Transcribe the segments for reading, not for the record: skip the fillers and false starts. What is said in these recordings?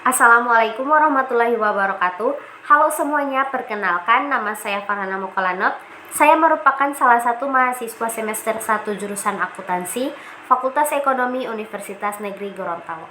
Assalamualaikum warahmatullahi wabarakatuh. Halo semuanya, perkenalkan nama saya Farhana Mukolanot. Saya merupakan salah satu mahasiswa semester 1 jurusan akuntansi Fakultas Ekonomi Universitas Negeri Gorontalo.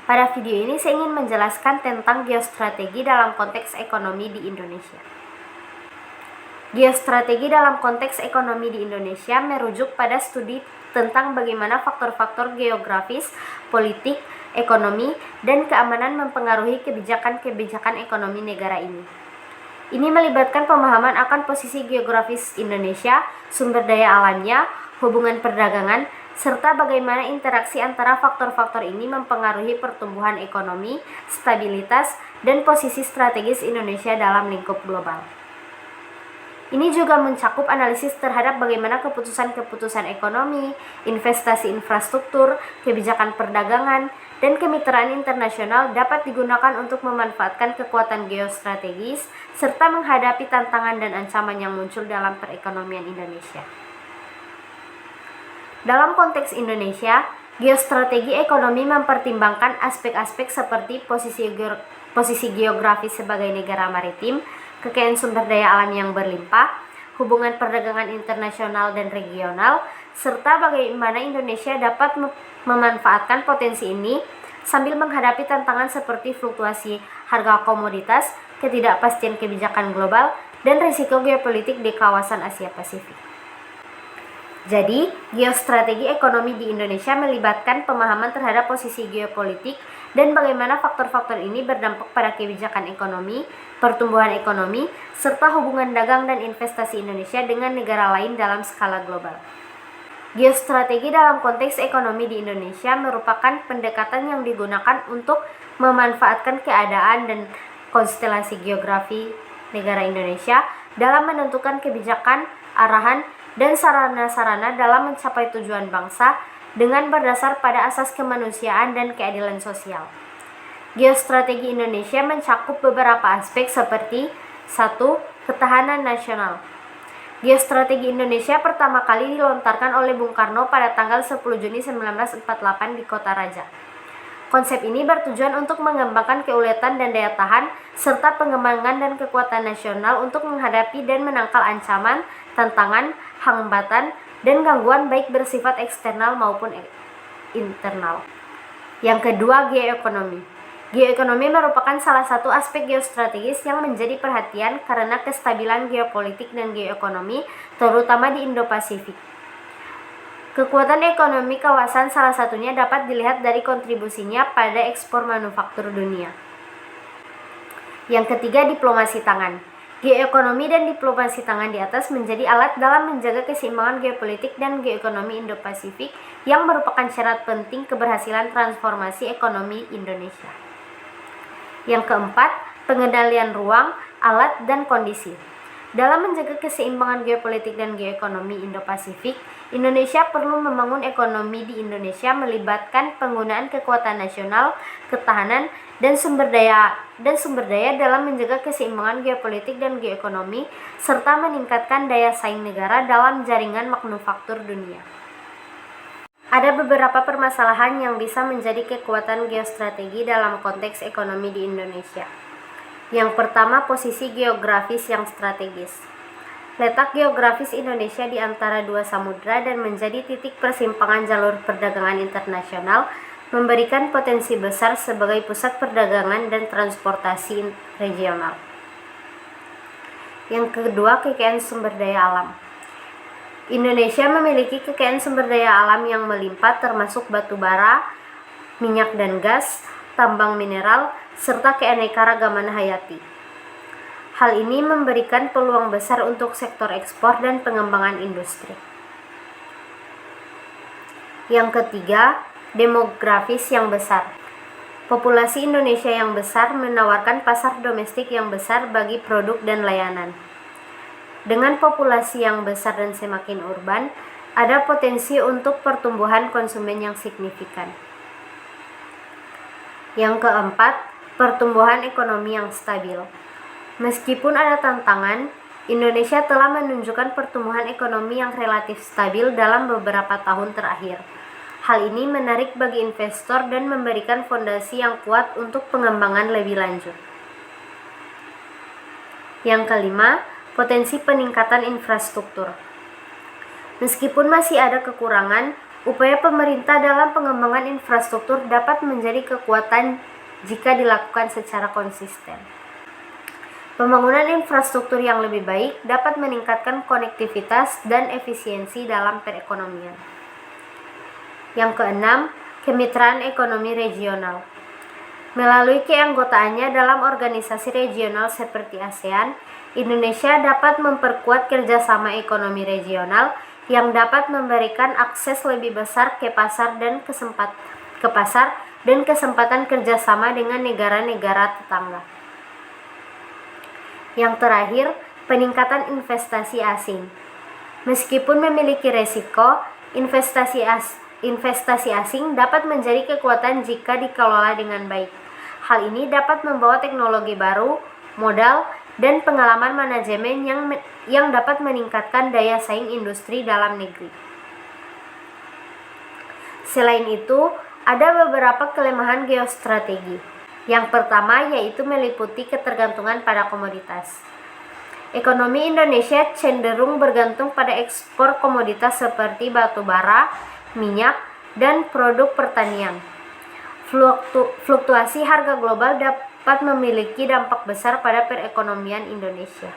Pada video ini saya ingin menjelaskan tentang geostrategi dalam konteks ekonomi di Indonesia. Geostrategi dalam konteks ekonomi di Indonesia merujuk pada studi tentang bagaimana faktor-faktor geografis, politik, ekonomi, dan keamanan mempengaruhi kebijakan-kebijakan ekonomi negara ini. Ini melibatkan pemahaman akan posisi geografis Indonesia, sumber daya alamnya, hubungan perdagangan, serta bagaimana interaksi antara faktor-faktor ini mempengaruhi pertumbuhan ekonomi, stabilitas, dan posisi strategis Indonesia dalam lingkup global. Ini juga mencakup analisis terhadap bagaimana keputusan-keputusan ekonomi, investasi infrastruktur, kebijakan perdagangan, dan kemitraan internasional dapat digunakan untuk memanfaatkan kekuatan geostrategis serta menghadapi tantangan dan ancaman yang muncul dalam perekonomian Indonesia. Dalam konteks Indonesia, geostrategi ekonomi mempertimbangkan aspek-aspek seperti posisi geografis sebagai negara maritim, kekayaan sumber daya alam yang berlimpah, hubungan perdagangan internasional dan regional, serta bagaimana Indonesia dapat memanfaatkan potensi ini sambil menghadapi tantangan seperti fluktuasi harga komoditas, ketidakpastian kebijakan global, dan risiko geopolitik di kawasan Asia Pasifik. Jadi, geostrategi ekonomi di Indonesia melibatkan pemahaman terhadap posisi geopolitik dan bagaimana faktor-faktor ini berdampak pada kebijakan ekonomi, pertumbuhan ekonomi, serta hubungan dagang dan investasi Indonesia dengan negara lain dalam skala global. Geostrategi dalam konteks ekonomi di Indonesia merupakan pendekatan yang digunakan untuk memanfaatkan keadaan dan konstelasi geografi negara Indonesia dalam menentukan kebijakan, arahan, dan sarana-sarana dalam mencapai tujuan bangsa dengan berdasar pada asas kemanusiaan dan keadilan sosial. Geostrategi Indonesia mencakup beberapa aspek seperti 1. Ketahanan nasional. Geostrategi Indonesia pertama kali dilontarkan oleh Bung Karno pada tanggal 10 Juni 1948 di Kota Raja. Konsep ini bertujuan untuk mengembangkan keuletan dan daya tahan, serta pengembangan dan kekuatan nasional untuk menghadapi dan menangkal ancaman, tantangan, hambatan, dan gangguan baik bersifat eksternal maupun internal. Yang kedua, geoekonomi. Geoekonomi merupakan salah satu aspek geostrategis yang menjadi perhatian karena kestabilan geopolitik dan geoekonomi, terutama di Indo-Pasifik. Kekuatan ekonomi kawasan salah satunya dapat dilihat dari kontribusinya pada ekspor manufaktur dunia. Yang ketiga, diplomasi tangan. Geoekonomi dan diplomasi tangan di atas menjadi alat dalam menjaga keseimbangan geopolitik dan geoekonomi Indo-Pasifik yang merupakan syarat penting keberhasilan transformasi ekonomi Indonesia. Yang keempat, pengendalian ruang, alat, dan kondisi. Dalam menjaga keseimbangan geopolitik dan geoekonomi Indo-Pasifik, Indonesia perlu membangun ekonomi di Indonesia melibatkan penggunaan kekuatan nasional, ketahanan, dan sumber daya dalam menjaga keseimbangan geopolitik dan geoekonomi, serta meningkatkan daya saing negara dalam jaringan manufaktur dunia. Ada beberapa permasalahan yang bisa menjadi kekuatan geostrategi dalam konteks ekonomi di Indonesia. Yang pertama, posisi geografis yang strategis. Letak geografis Indonesia di antara dua samudra dan menjadi titik persimpangan jalur perdagangan internasional memberikan potensi besar sebagai pusat perdagangan dan transportasi regional. Yang kedua, kekayaan sumber daya alam. Indonesia memiliki kekayaan sumber daya alam yang melimpah termasuk batu bara, minyak dan gas, tambang mineral, serta keanekaragaman hayati. Hal ini memberikan peluang besar untuk sektor ekspor dan pengembangan industri. Yang ketiga, demografis yang besar. Populasi Indonesia yang besar menawarkan pasar domestik yang besar bagi produk dan layanan. Dengan populasi yang besar dan semakin urban, ada potensi untuk pertumbuhan konsumen yang signifikan. Yang keempat, pertumbuhan ekonomi yang stabil. Meskipun ada tantangan, Indonesia telah menunjukkan pertumbuhan ekonomi yang relatif stabil dalam beberapa tahun terakhir. Hal ini menarik bagi investor dan memberikan fondasi yang kuat untuk pengembangan lebih lanjut. Yang kelima, potensi peningkatan infrastruktur. Meskipun masih ada kekurangan, upaya pemerintah dalam pengembangan infrastruktur dapat menjadi kekuatan jika dilakukan secara konsisten. Pembangunan infrastruktur yang lebih baik dapat meningkatkan konektivitas dan efisiensi dalam perekonomian. Yang keenam, kemitraan ekonomi regional. Melalui keanggotaannya dalam organisasi regional seperti ASEAN, Indonesia dapat memperkuat kerjasama ekonomi regional yang dapat memberikan akses lebih besar ke pasar dan kesempatan kerjasama dengan negara-negara tetangga. Yang terakhir, peningkatan investasi asing. Meskipun memiliki resiko, investasi asing dapat menjadi kekuatan jika dikelola dengan baik. Hal ini dapat membawa teknologi baru, modal, dan pengalaman manajemen yang dapat meningkatkan daya saing industri dalam negeri. Selain itu, ada beberapa kelemahan geostrategi. Yang pertama yaitu meliputi ketergantungan pada komoditas. Ekonomi Indonesia cenderung bergantung pada ekspor komoditas seperti batu bara, minyak, dan produk pertanian. Fluktuasi harga global dapat memiliki dampak besar pada perekonomian Indonesia.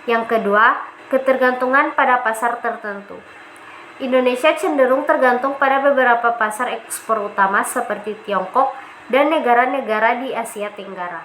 Yang kedua, ketergantungan pada pasar tertentu. Indonesia cenderung tergantung pada beberapa pasar ekspor utama seperti Tiongkok dan negara-negara di Asia Tenggara.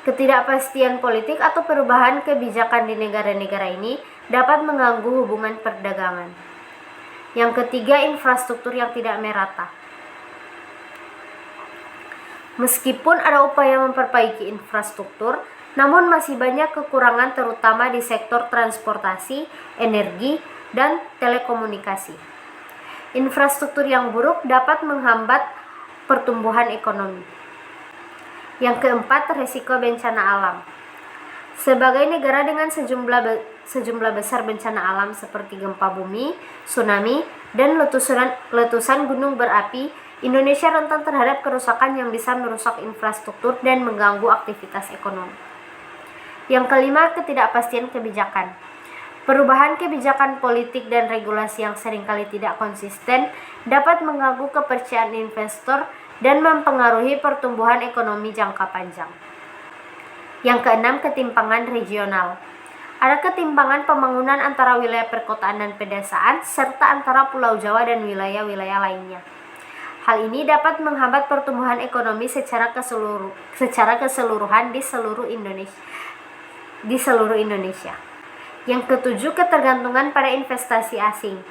Ketidakpastian politik atau perubahan kebijakan di negara-negara ini dapat mengganggu hubungan perdagangan. Yang ketiga, infrastruktur yang tidak merata. Meskipun ada upaya memperbaiki infrastruktur, namun masih banyak kekurangan terutama di sektor transportasi, energi, dan telekomunikasi. Infrastruktur yang buruk dapat menghambat pertumbuhan ekonomi. Yang keempat, risiko bencana alam. Sebagai negara dengan sejumlah besar bencana alam seperti gempa bumi, tsunami, dan letusan gunung berapi, Indonesia rentan terhadap kerusakan yang bisa merusak infrastruktur dan mengganggu aktivitas ekonomi. Yang kelima, ketidakpastian kebijakan. Perubahan kebijakan politik dan regulasi yang seringkali tidak konsisten dapat mengganggu kepercayaan investor dan mempengaruhi pertumbuhan ekonomi jangka panjang. Yang keenam, ketimpangan regional. Ada ketimpangan pembangunan antara wilayah perkotaan dan pedesaan, serta antara Pulau Jawa dan wilayah-wilayah lainnya. Hal ini dapat menghambat pertumbuhan ekonomi secara keseluruhan di seluruh Indonesia. Yang ketujuh, ketergantungan pada investasi asing.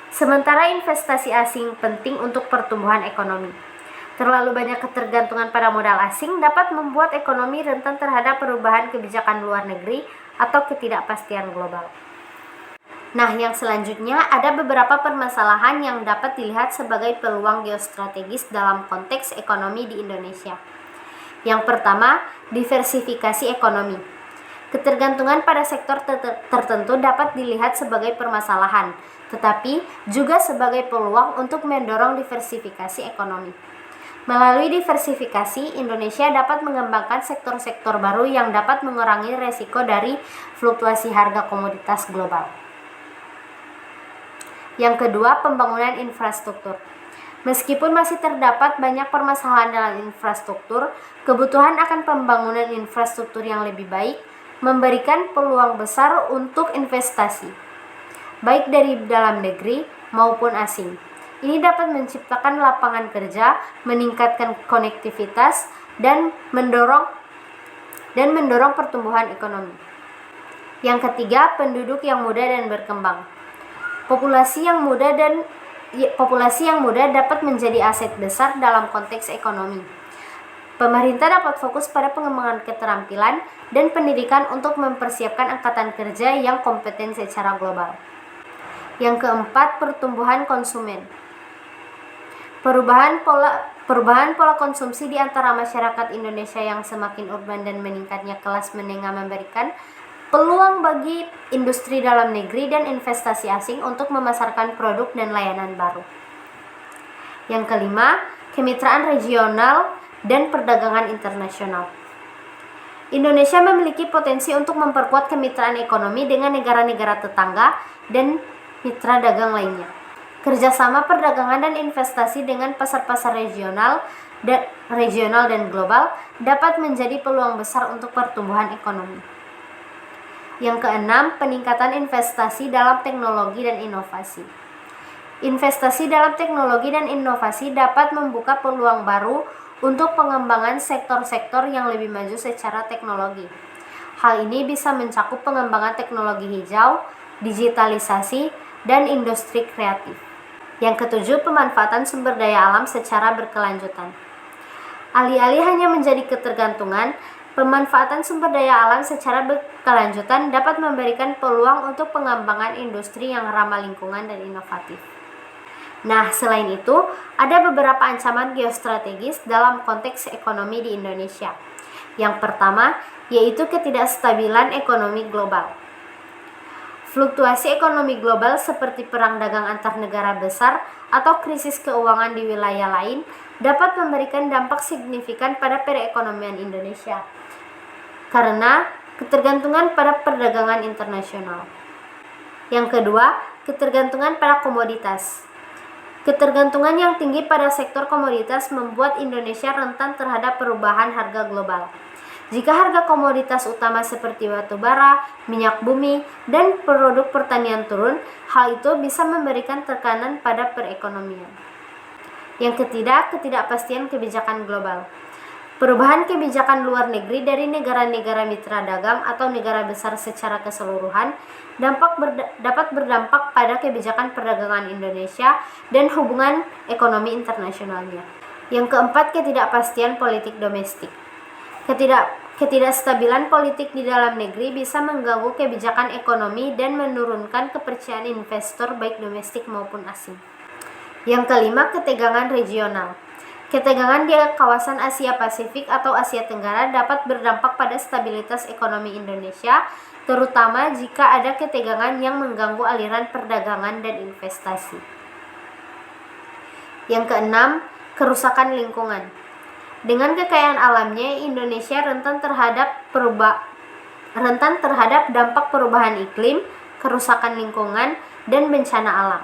Sementara investasi asing penting untuk pertumbuhan ekonomi, terlalu banyak ketergantungan pada modal asing dapat membuat ekonomi rentan terhadap perubahan kebijakan luar negeri atau ketidakpastian global. Nah, yang selanjutnya ada beberapa permasalahan yang dapat dilihat sebagai peluang geostrategis dalam konteks ekonomi di Indonesia. Yang pertama, diversifikasi ekonomi. Ketergantungan pada sektor tertentu dapat dilihat sebagai permasalahan, tetapi juga sebagai peluang untuk mendorong diversifikasi ekonomi. Melalui diversifikasi, Indonesia dapat mengembangkan sektor-sektor baru yang dapat mengurangi resiko dari fluktuasi harga komoditas global. Yang kedua, pembangunan infrastruktur. Meskipun masih terdapat banyak permasalahan dalam infrastruktur, kebutuhan akan pembangunan infrastruktur yang lebih baik memberikan peluang besar untuk investasi, baik dari dalam negeri maupun asing. Ini dapat menciptakan lapangan kerja, meningkatkan konektivitas, dan mendorong pertumbuhan ekonomi. Yang ketiga, penduduk yang muda dan berkembang. Populasi yang muda dapat menjadi aset besar dalam konteks ekonomi. Pemerintah dapat fokus pada pengembangan keterampilan dan pendidikan untuk mempersiapkan angkatan kerja yang kompeten secara global. Yang keempat, pertumbuhan konsumen. Perubahan pola konsumsi di antara masyarakat Indonesia yang semakin urban dan meningkatnya kelas menengah memberikan peluang bagi industri dalam negeri dan investasi asing untuk memasarkan produk dan layanan baru. Yang kelima, kemitraan regional dan perdagangan internasional. Indonesia memiliki potensi untuk memperkuat kemitraan ekonomi dengan negara-negara tetangga dan mitra dagang lainnya. Kerjasama perdagangan dan investasi dengan pasar-pasar regional dan global dapat menjadi peluang besar untuk pertumbuhan ekonomi. Yang keenam, peningkatan investasi dalam teknologi dan inovasi. Investasi dalam teknologi dan inovasi dapat membuka peluang baru untuk pengembangan sektor-sektor yang lebih maju secara teknologi. Hal ini bisa mencakup pengembangan teknologi hijau, digitalisasi, dan industri kreatif. Yang ketujuh, pemanfaatan sumber daya alam secara berkelanjutan. Alih-alih hanya menjadi ketergantungan, pemanfaatan sumber daya alam secara berkelanjutan dapat memberikan peluang untuk pengembangan industri yang ramah lingkungan dan inovatif. Nah, selain itu, ada beberapa ancaman geostrategis dalam konteks ekonomi di Indonesia. Yang pertama, yaitu ketidakstabilan ekonomi global. Fluktuasi ekonomi global seperti perang dagang antar negara besar atau krisis keuangan di wilayah lain dapat memberikan dampak signifikan pada perekonomian Indonesia karena ketergantungan pada perdagangan internasional. Yang kedua, ketergantungan pada komoditas. Ketergantungan yang tinggi pada sektor komoditas membuat Indonesia rentan terhadap perubahan harga global. Jika harga komoditas utama seperti batu bara, minyak bumi, dan produk pertanian turun, hal itu bisa memberikan tekanan pada perekonomian. Yang ketiga, ketidakpastian kebijakan global. Perubahan kebijakan luar negeri dari negara-negara mitra dagang atau negara besar secara keseluruhan dapat berdampak pada kebijakan perdagangan Indonesia dan hubungan ekonomi internasionalnya. Yang keempat, ketidakpastian politik domestik. Ketidakstabilan politik di dalam negeri bisa mengganggu kebijakan ekonomi dan menurunkan kepercayaan investor baik domestik maupun asing. Yang kelima, ketegangan regional. Ketegangan di kawasan Asia Pasifik atau Asia Tenggara dapat berdampak pada stabilitas ekonomi Indonesia, terutama jika ada ketegangan yang mengganggu aliran perdagangan dan investasi. Yang keenam, kerusakan lingkungan. Dengan kekayaan alamnya, Indonesia rentan terhadap dampak perubahan iklim, kerusakan lingkungan, dan bencana alam.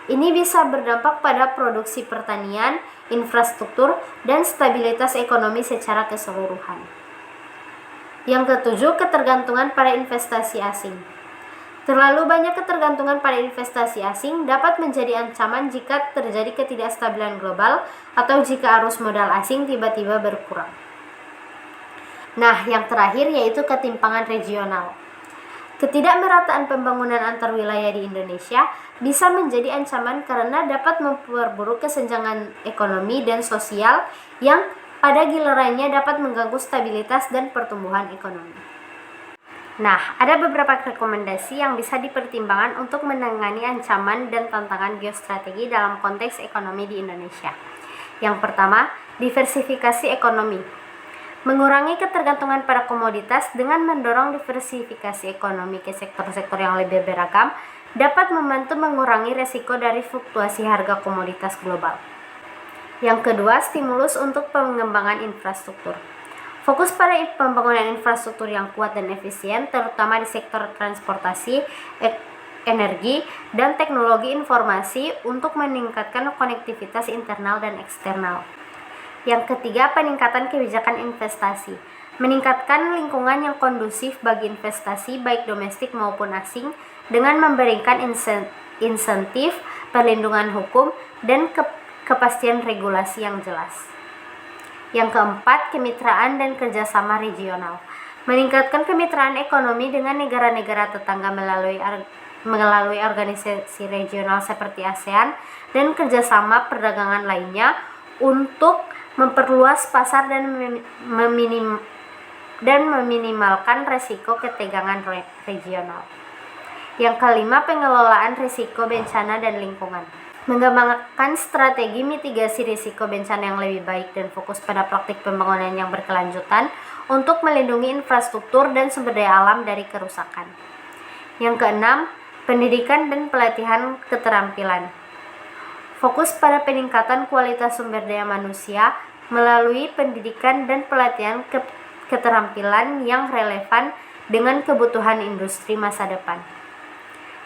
Ini bisa berdampak pada produksi pertanian, infrastruktur, dan stabilitas ekonomi secara keseluruhan. Yang ketujuh, ketergantungan pada investasi asing. Terlalu banyak ketergantungan pada investasi asing dapat menjadi ancaman jika terjadi ketidakstabilan global atau jika arus modal asing tiba-tiba berkurang. Nah, yang terakhir yaitu ketimpangan regional. Ketidakmerataan pembangunan antar wilayah di Indonesia bisa menjadi ancaman karena dapat memperburuk kesenjangan ekonomi dan sosial yang pada gilirannya dapat mengganggu stabilitas dan pertumbuhan ekonomi. Nah, ada beberapa rekomendasi yang bisa dipertimbangkan untuk menangani ancaman dan tantangan geostrategi dalam konteks ekonomi di Indonesia. Yang pertama, diversifikasi ekonomi. Mengurangi ketergantungan pada komoditas dengan mendorong diversifikasi ekonomi ke sektor-sektor yang lebih beragam dapat membantu mengurangi resiko dari fluktuasi harga komoditas global. Yang kedua, stimulus untuk pengembangan infrastruktur. Fokus pada pembangunan infrastruktur yang kuat dan efisien, terutama di sektor transportasi, energi, dan teknologi informasi untuk meningkatkan konektivitas internal dan eksternal. Yang ketiga, peningkatan kebijakan investasi. Meningkatkan lingkungan yang kondusif bagi investasi baik domestik maupun asing dengan memberikan insentif, perlindungan hukum, dan kepastian regulasi yang jelas. Yang keempat, kemitraan dan kerjasama regional. Meningkatkan kemitraan ekonomi dengan negara-negara tetangga melalui organisasi regional seperti ASEAN dan kerjasama perdagangan lainnya untuk memperluas pasar dan meminimalkan resiko ketegangan regional. Yang kelima, pengelolaan risiko bencana dan lingkungan. Mengembangkan strategi mitigasi risiko bencana yang lebih baik dan fokus pada praktik pembangunan yang berkelanjutan untuk melindungi infrastruktur dan sumber daya alam dari kerusakan. Yang keenam, pendidikan dan pelatihan keterampilan. Fokus pada peningkatan kualitas sumber daya manusia melalui pendidikan dan pelatihan keterampilan yang relevan dengan kebutuhan industri masa depan.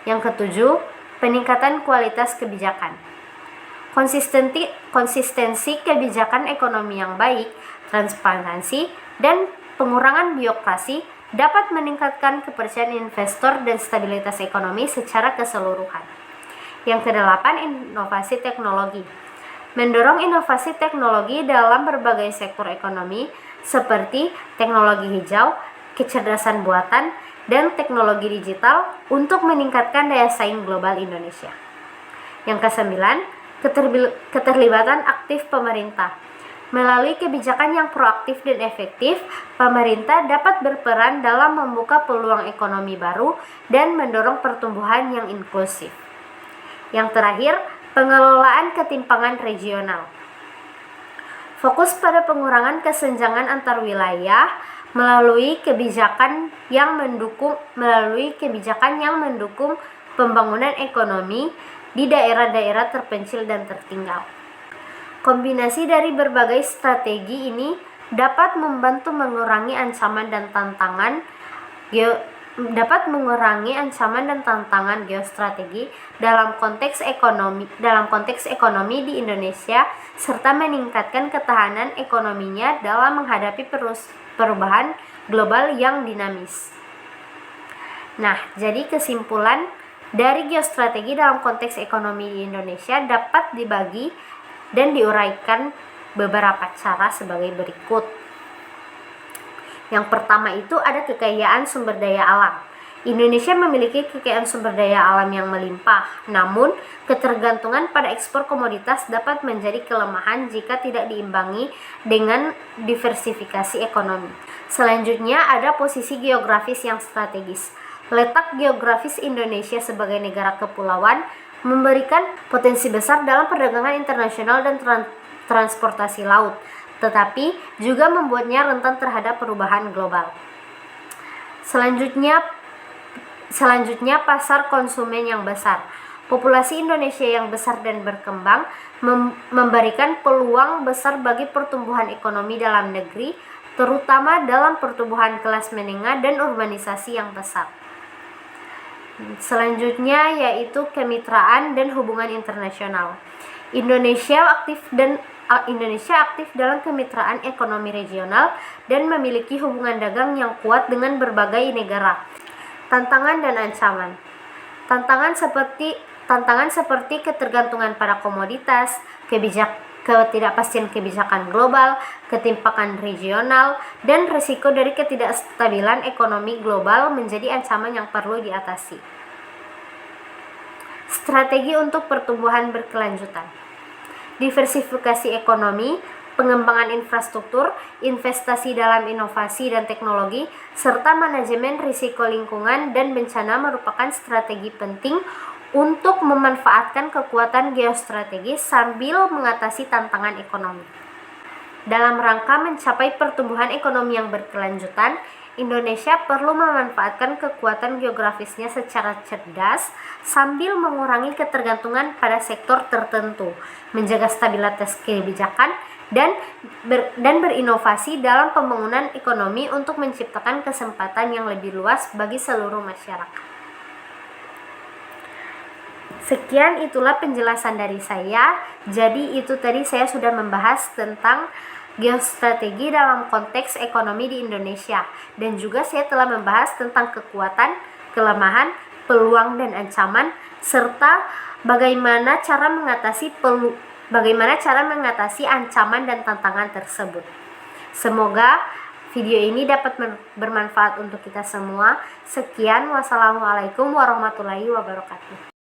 Yang ketujuh, peningkatan kualitas kebijakan. Konsistensi kebijakan ekonomi yang baik, transparansi, dan pengurangan birokrasi dapat meningkatkan kepercayaan investor dan stabilitas ekonomi secara keseluruhan. Yang kedelapan, inovasi teknologi. Mendorong inovasi teknologi dalam berbagai sektor ekonomi seperti teknologi hijau, kecerdasan buatan, dan teknologi digital untuk meningkatkan daya saing global Indonesia. Yang kesembilan, keterlibatan aktif pemerintah. Melalui kebijakan yang proaktif dan efektif, pemerintah dapat berperan dalam membuka peluang ekonomi baru dan mendorong pertumbuhan yang inklusif. Yang terakhir, pengelolaan ketimpangan regional. Fokus pada pengurangan kesenjangan antar wilayah melalui kebijakan yang mendukung pembangunan ekonomi di daerah-daerah terpencil dan tertinggal. Kombinasi dari berbagai strategi ini dapat membantu mengurangi ancaman dan tantangan geostrategi dalam konteks ekonomi di Indonesia serta meningkatkan ketahanan ekonominya dalam menghadapi perubahan global yang dinamis. Nah, jadi kesimpulan dari geostrategi dalam konteks ekonomi di Indonesia dapat dibagi dan diuraikan beberapa cara sebagai berikut. Yang pertama itu ada kekayaan sumber daya alam. Indonesia memiliki kekayaan sumber daya alam yang melimpah, namun ketergantungan pada ekspor komoditas dapat menjadi kelemahan jika tidak diimbangi dengan diversifikasi ekonomi. Selanjutnya ada posisi geografis yang strategis. Letak geografis Indonesia sebagai negara kepulauan memberikan potensi besar dalam perdagangan internasional dan transportasi laut, tetapi juga membuatnya rentan terhadap perubahan global. Selanjutnya pasar konsumen yang besar. Populasi Indonesia yang besar dan berkembang memberikan peluang besar bagi pertumbuhan ekonomi dalam negeri, terutama dalam pertumbuhan kelas menengah dan urbanisasi yang pesat. Selanjutnya yaitu kemitraan dan hubungan internasional. Indonesia aktif dalam kemitraan ekonomi regional dan memiliki hubungan dagang yang kuat dengan berbagai negara. Tantangan dan ancaman. Tantangan seperti ketergantungan pada komoditas, ketidakpastian kebijakan global, ketimpangan regional, dan risiko dari ketidakstabilan ekonomi global menjadi ancaman yang perlu diatasi. Strategi untuk pertumbuhan berkelanjutan. Diversifikasi ekonomi, pengembangan infrastruktur, investasi dalam inovasi dan teknologi, serta manajemen risiko lingkungan dan bencana merupakan strategi penting untuk memanfaatkan kekuatan geostrategis sambil mengatasi tantangan ekonomi. Dalam rangka mencapai pertumbuhan ekonomi yang berkelanjutan, Indonesia perlu memanfaatkan kekuatan geografisnya secara cerdas sambil mengurangi ketergantungan pada sektor tertentu, menjaga stabilitas kebijakan, dan berinovasi dalam pembangunan ekonomi untuk menciptakan kesempatan yang lebih luas bagi seluruh masyarakat. Sekian itulah penjelasan dari saya. Jadi itu tadi saya sudah membahas tentang geostrategi dalam konteks ekonomi di Indonesia, dan juga saya telah membahas tentang kekuatan, kelemahan, peluang dan ancaman, serta bagaimana cara mengatasi ancaman dan tantangan tersebut. Semoga video ini dapat bermanfaat untuk kita semua. Sekian, wassalamualaikum warahmatullahi wabarakatuh.